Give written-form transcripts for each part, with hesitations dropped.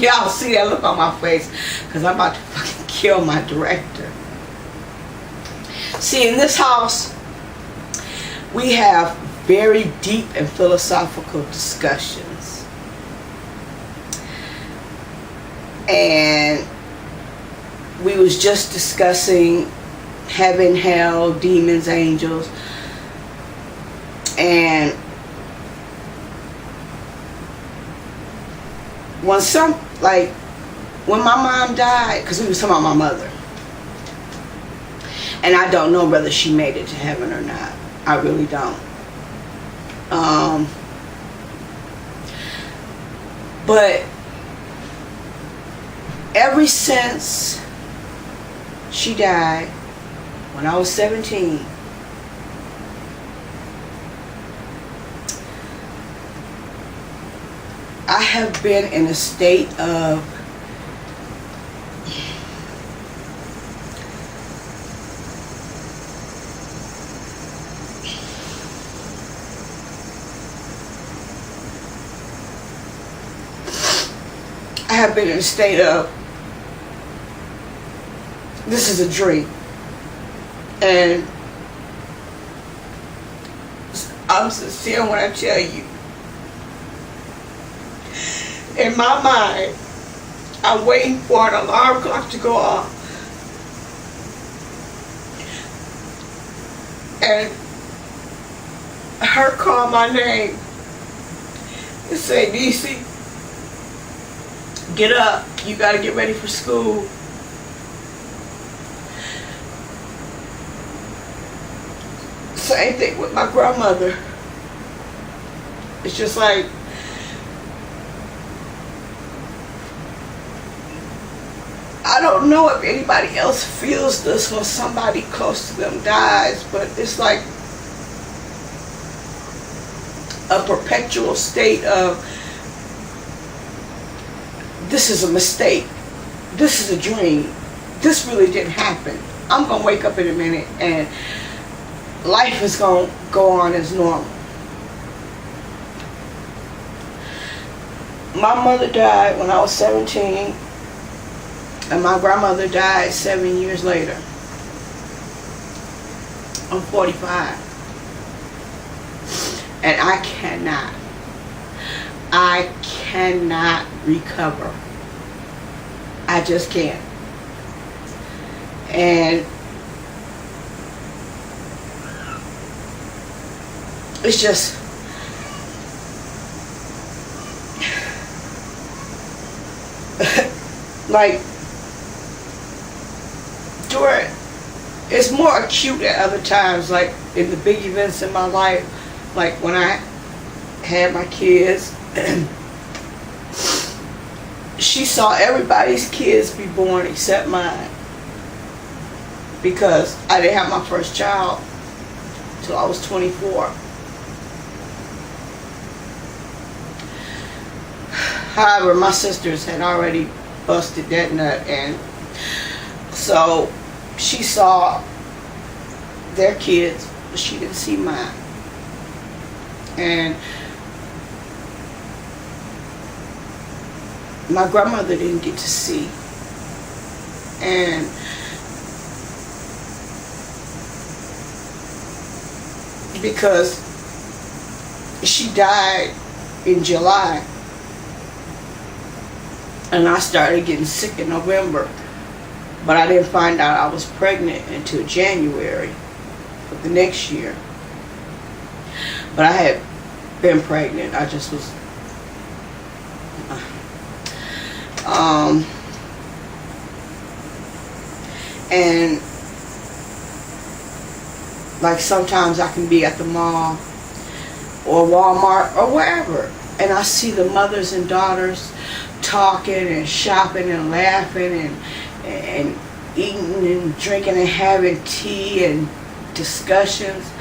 Y'all see that look on my face because I'm about to fucking kill my director. See, in this house, we have very deep and philosophical discussions. And we was just discussing heaven, hell, demons, angels. And when my mom died, because we was talking about my mother, and I don't know whether she made it to heaven or not. I really don't. But ever since she died, when I was 17, I have been in a state of this is a dream, and I'm sincere when I tell you, in my mind, I'm waiting for an alarm clock to go off, and her call my name and say, "Niecy, get up, you gotta get ready for school." Same thing with my grandmother. It's just like, I don't know if anybody else feels this when somebody close to them dies, but it's like a perpetual state of, this is a mistake, this is a dream, this really didn't happen. I'm gonna wake up in a minute and life is gonna go on as normal. My mother died when I was 17, and my grandmother died 7 years later. I'm 45. And I cannot recover. I just can't. And it's just, like, it's more acute at other times, like in the big events in my life, like when I had my kids. She saw everybody's kids be born except mine, because I didn't have my first child till I was 24. However, my sisters had already busted that nut, and so she saw their kids, but she didn't see mine. And my grandmother didn't get to see. And because she died in July, and I started getting sick in November, but I didn't find out I was pregnant until January of the next year. But I had been pregnant, I just was and like sometimes I can be at the mall or Walmart or wherever, and I see the mothers and daughters talking and shopping and laughing and eating and drinking and having tea and discussions,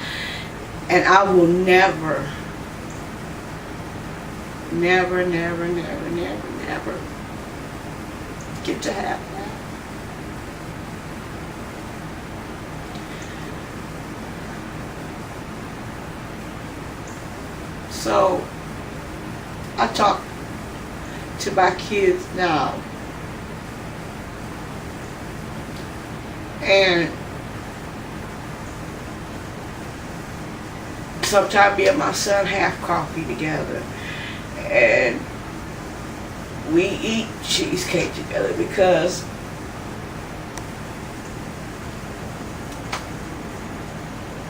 and I will never get to have that. So I talk to my kids now. And sometimes me and my son have coffee together. And we eat cheesecake together because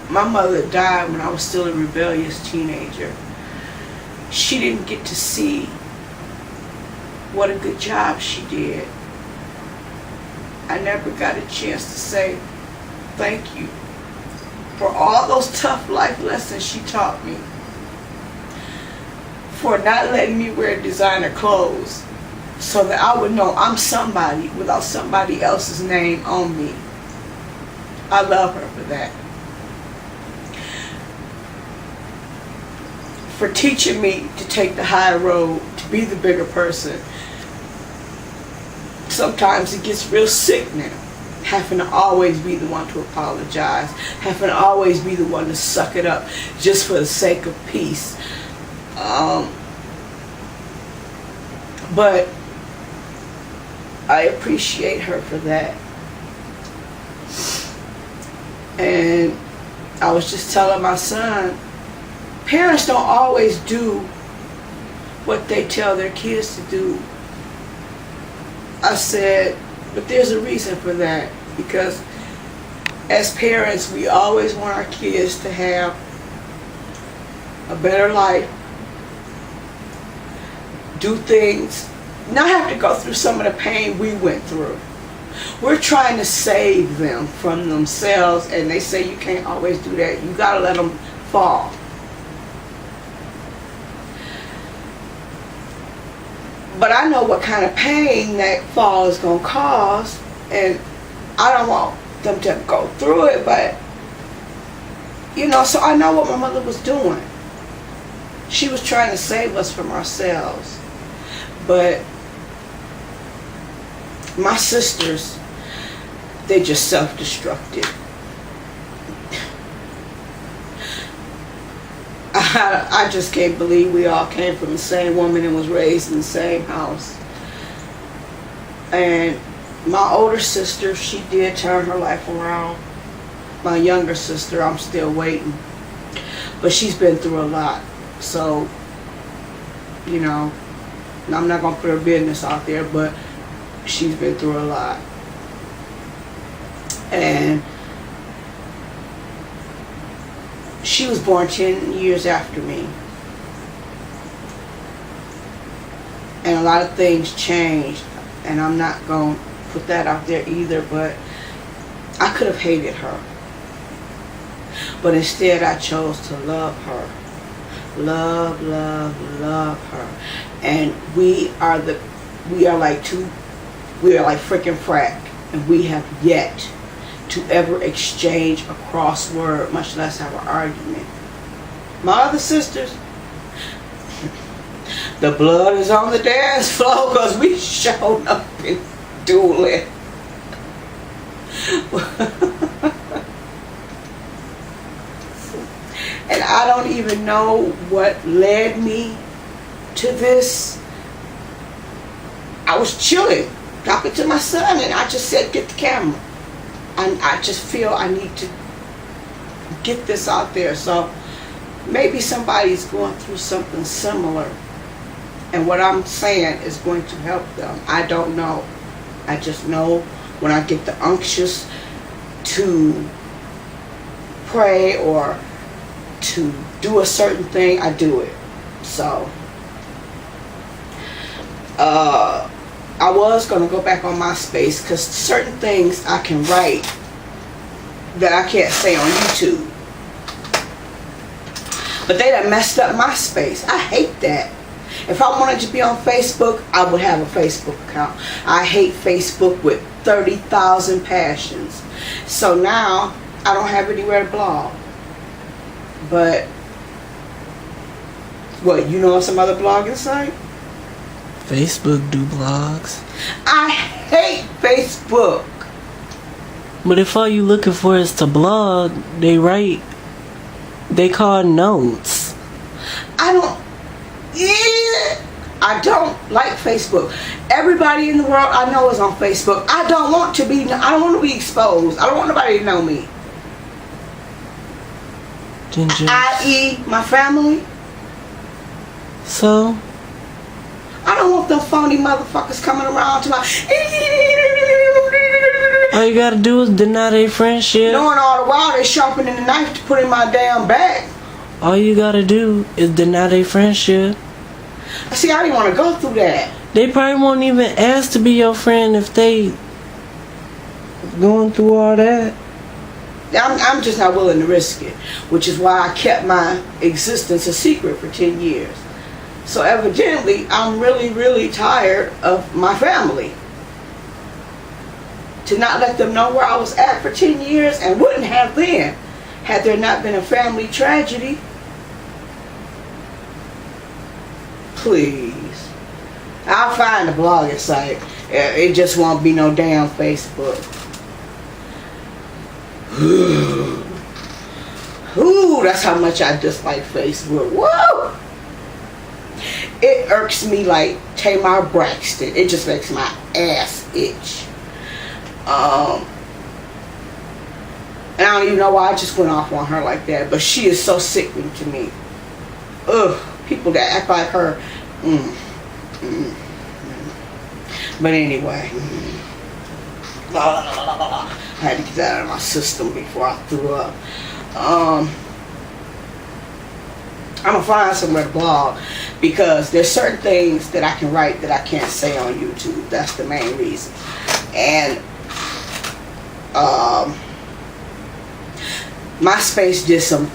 my mother died when I was still a rebellious teenager. She didn't get to see what a good job she did. I never got a chance to say thank you for all those tough life lessons she taught me. For not letting me wear designer clothes so that I would know I'm somebody without somebody else's name on me. I love her for that. For teaching me to take the high road, to be the bigger person. Sometimes it gets real sick now, having to always be the one to apologize, having to always be the one to suck it up just for the sake of peace. But I appreciate her for that. And I was just telling my son, parents don't always do what they tell their kids to do. I said, but there's a reason for that, because as parents, we always want our kids to have a better life, do things, not have to go through some of the pain we went through. We're trying to save them from themselves, and they say you can't always do that. You gotta let them fall. But I know what kind of pain that fall is going to cause, and I don't want them to go through it, but, you know, so I know what my mother was doing. She was trying to save us from ourselves. But my sisters, they just self-destructed. I just can't believe we all came from the same woman and was raised in the same house. And my older sister, she did turn her life around. My younger sister, I'm still waiting. But she's been through a lot. So, you know, I'm not going to put her business out there, but she's been through a lot. And she was born 10 years after me. And a lot of things changed. And I'm not going to put that out there either, but I could have hated her. But instead I chose to love her. Love, love, love her. And we are like frickin' frack. And we have yet to ever exchange a crossword, much less have an argument. My other sisters, the blood is on the dance floor because we showed up in dueling. And I don't even know what led me to this. I was chilling, talking to my son, and I just said, get the camera. And I just feel I need to get this out there. So maybe somebody's going through something similar, and what I'm saying is going to help them. I don't know. I just know when I get the unctuous to pray or to do a certain thing, I do it. So I was going to go back on MySpace because certain things I can write that I can't say on YouTube. But they done messed up MySpace. I hate that. If I wanted to be on Facebook, I would have a Facebook account. I hate Facebook with 30,000 passions. So now I don't have anywhere to blog. But what, you know some other blogging site? Facebook do blogs. I hate Facebook. But if all you looking for is to blog, they call notes. I don't, Yeah. I don't like Facebook. Everybody in the world I know is on Facebook. I don't want to be exposed. I don't want nobody to know me. Ginger. I.e. my family. So? I don't want them phony motherfuckers coming around to my... All you gotta do is deny their friendship. Knowing all the while they sharpening the knife to put in my damn bag. All you gotta do is deny their friendship. See, I didn't want to go through that. They probably won't even ask to be your friend if they going through all that. I'm just not willing to risk it, which is why I kept my existence a secret for 10 years. So evidently, I'm really, really tired of my family. To not let them know where I was at for 10 years and wouldn't have then, had there not been a family tragedy. Please. I'll find a blogging site. It just won't be no damn Facebook. Ooh, that's how much I dislike Facebook. Whoa! It irks me like Tamar Braxton. It just makes my ass itch. And I don't even know why I just went off on her like that, but she is so sickening to me. Ugh, people that act like her. But anyway, I had to get that out of my system before I threw up. I'm gonna find somewhere to blog because there's certain things that I can write that I can't say on YouTube. That's the main reason. And MySpace did some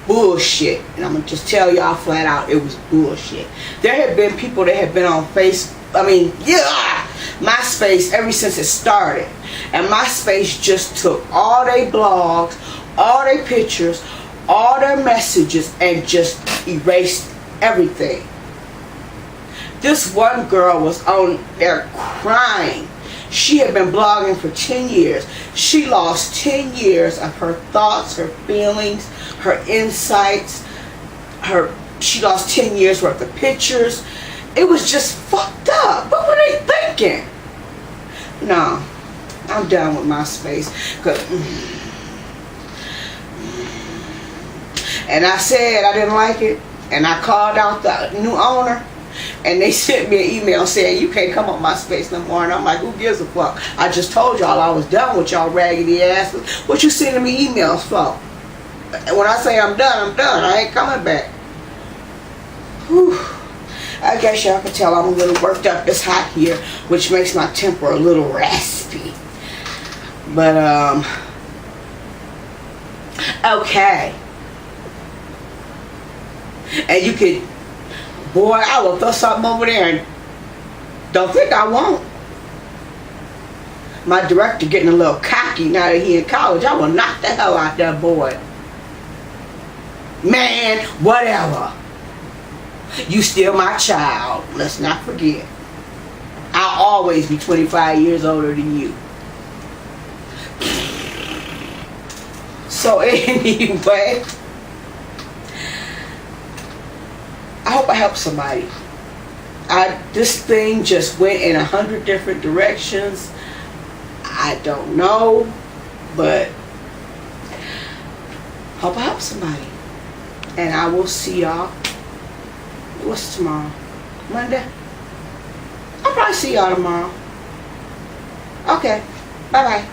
bullshit, and I'm gonna just tell y'all flat out, it was bullshit. There have been people that have been on MySpace ever since it started, and MySpace just took all their blogs, all their pictures, all their messages, and just erased everything. This one girl was on there crying. She had been blogging for 10 years. She lost 10 years of her thoughts, her feelings, her insights. She lost 10 years worth of pictures. It was just fucked up. What were they thinking? No, I'm done with MySpace. And I said I didn't like it, and I called out the new owner, and they sent me an email saying you can't come on MySpace no more. And I'm like, who gives a fuck? I just told y'all I was done with y'all raggedy asses. What you sending me emails for? When I say I'm done, I'm done. I ain't coming back. Whew. I guess y'all can tell I'm a little worked up. It's hot here, which makes my temper a little raspy. But okay. And you could, boy, I will throw something over there and don't think I won't. My director getting a little cocky now that he in college. I will knock the hell out that boy. Man, whatever. You still my child. Let's not forget. I'll always be 25 years older than you. So anyway, I hope I helped somebody. This thing just went in 100 different directions. I don't know, but hope I helped somebody. And I will see y'all. What's tomorrow? Monday? I'll probably see y'all tomorrow. Okay. Bye-bye.